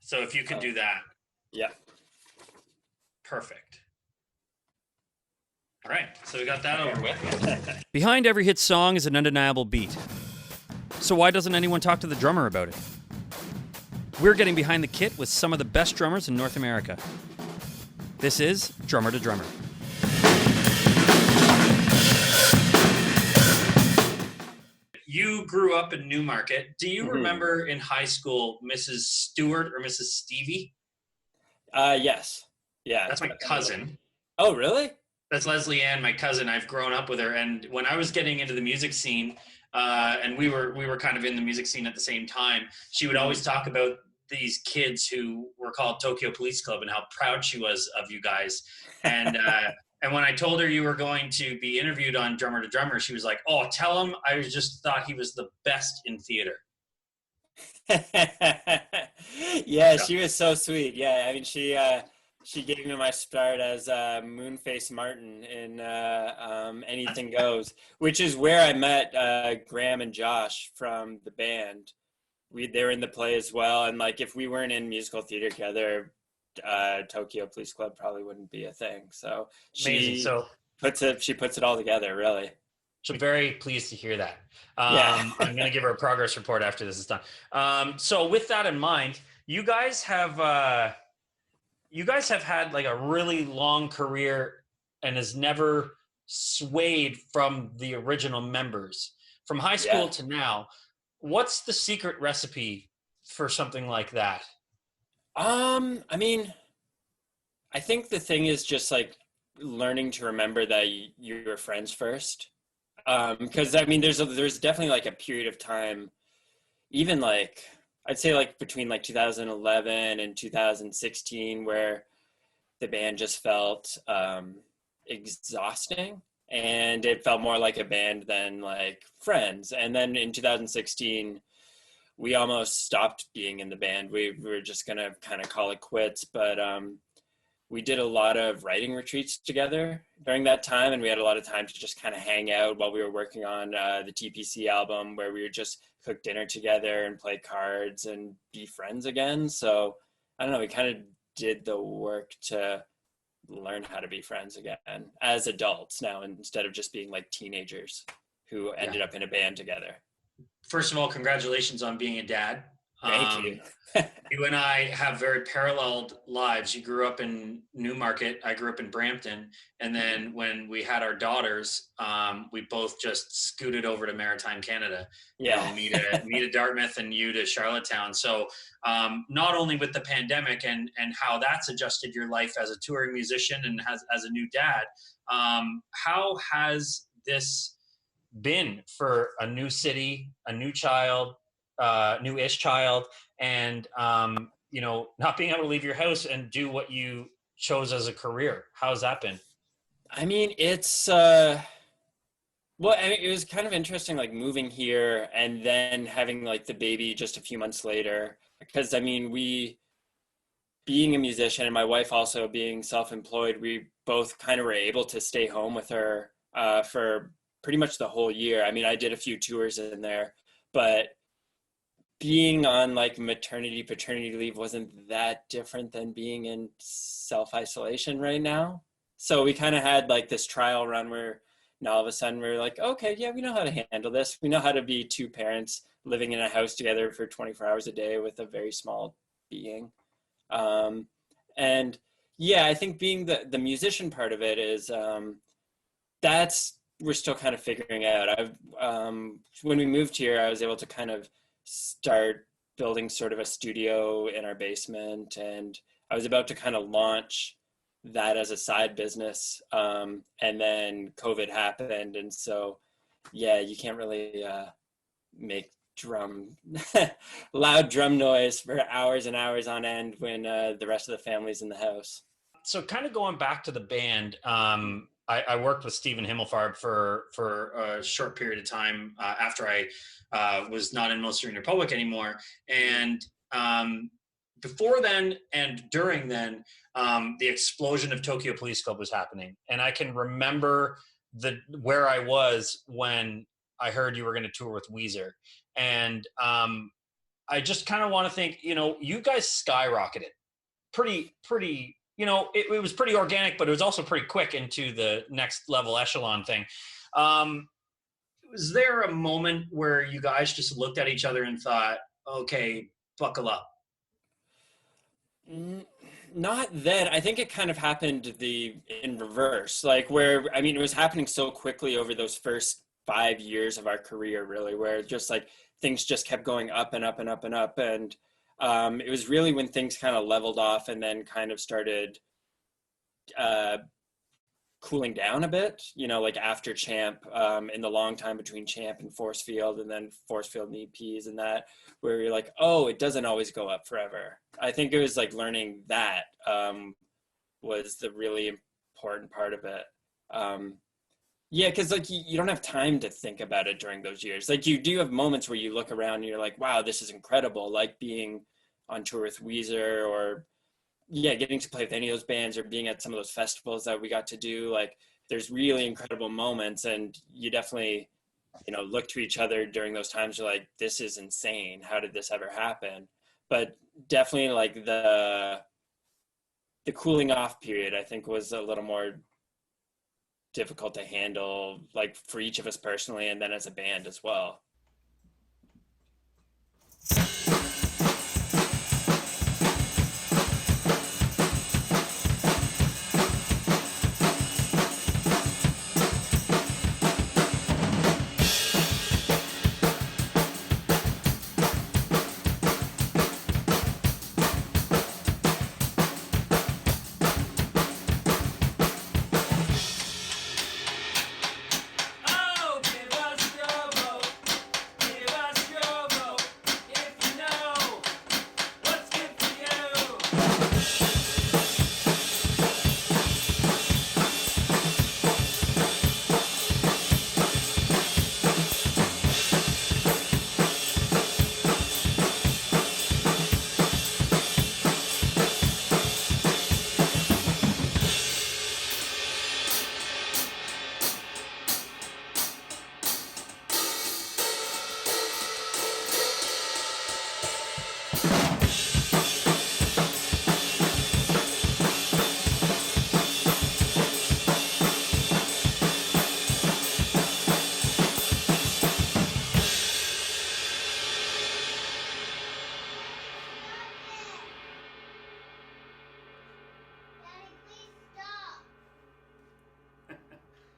So if you could do that. Yeah. Perfect. All right, so we got that over with. Behind every hit song is an undeniable beat. So why doesn't anyone talk to the drummer about it? We're getting behind the kit with some of the best drummers in North America. This is Drummer to Drummer. You grew up in Newmarket. Do you remember in high school Mrs. Stewart or Mrs. Stevie? Yes. Yeah. That's my cousin. Oh, really? That's Leslie Ann, my cousin. I've grown up with her. And when I was getting into the music scene, and we were kind of in the music scene at the same time, she would always talk about these kids who were called Tokyo Police Club and how proud she was of you guys. And and when I told her you were going to be interviewed on Drummer to Drummer, she was like, "Oh, tell him I just thought he was the best in theater." Yeah, she was so sweet. Yeah, I mean, she gave me my start as Moonface Martin in Anything Goes, which is where I met Graham and Josh from the band. They were in the play as well, and like if we weren't in musical theater together, Tokyo Police Club probably wouldn't be a thing. So she puts it all together, really. So very pleased to hear that. I'm going to give her a progress report after this is done. So with that in mind, you guys have had like a really long career and has never swayed from the original members from high school to now. What's the secret recipe for something like that? I mean, I think the thing is just like learning to remember that you're friends first. Because I mean, there's definitely like a period of time, even like I'd say like between like 2011 and 2016, where the band just felt exhausting. And it felt more like a band than like friends. And then in 2016, we almost stopped being in the band. We were just going to kind of call it quits. But we did a lot of writing retreats together during that time. And we had a lot of time to just kind of hang out while we were working on the TPC album, where we would just cook dinner together and play cards and be friends again. So I don't know, we kind of did the work to learn how to be friends again as adults now, instead of just being like teenagers who ended up in a band together. First of all, congratulations on being a dad. Thank you. You and I have very paralleled lives. You grew up in Newmarket. I grew up in Brampton. And then when we had our daughters, we both just scooted over to Maritime Canada. Yeah. You know, me to Dartmouth and you to Charlottetown. So not only with the pandemic and how that's adjusted your life as a touring musician and as a new dad, how has this been for a new city, a new child, new-ish child, and you know, not being able to leave your house and do what you chose as a career? How's that been? I mean, it's well, I mean, it was kind of interesting, like moving here and then having like the baby just a few months later, because I mean, being a musician and my wife also being self-employed, we both kind of were able to stay home with her for pretty much the whole year. I mean, I did a few tours in there, but being on like maternity, paternity leave wasn't that different than being in self-isolation right now. So we kind of had like this trial run where now all of a sudden we're like, okay, yeah, we know how to handle this. We know how to be two parents living in a house together for 24 hours a day with a very small being. And yeah, I think being the musician part of it is, we're still kind of figuring out. When we moved here, I was able to kind of start building sort of a studio in our basement, and I was about to kind of launch that as a side business, and then COVID happened, and so yeah, you can't really make loud drum noise for hours and hours on end when the rest of the family's in the house. So kind of going back to the band, I worked with Stephen Himmelfarb for a short period of time after I was not in Most Serene Republic anymore. And before then and during then, the explosion of Tokyo Police Club was happening. And I can remember where I was when I heard you were going to tour with Weezer. And I just kind of want to think, you guys skyrocketed pretty, it was pretty organic, but it was also pretty quick into the next level echelon thing. Was there a moment where you guys just looked at each other and thought, okay, buckle up? Not then. I think it kind of happened in reverse, like where, I mean, it was happening so quickly over those first 5 years of our career, really, where just like things just kept going up and up and up and up. And it was really when things kind of leveled off and then kind of started cooling down a bit, like after Champ, in the long time between Champ and Force Field, and then Force Field and EPs and that, where you're like, oh, it doesn't always go up forever. I think it was like learning that was the really important part of it. Yeah, because like you don't have time to think about it during those years. Like you do have moments where you look around and you're like, wow, this is incredible. Like being on tour with Weezer, or getting to play with any of those bands, or being at some of those festivals that we got to do. Like there's really incredible moments, and you definitely, look to each other during those times. You're like, this is insane. How did this ever happen? But definitely like the cooling off period, I think, was a little more difficult to handle, like for each of us personally, and then as a band as well.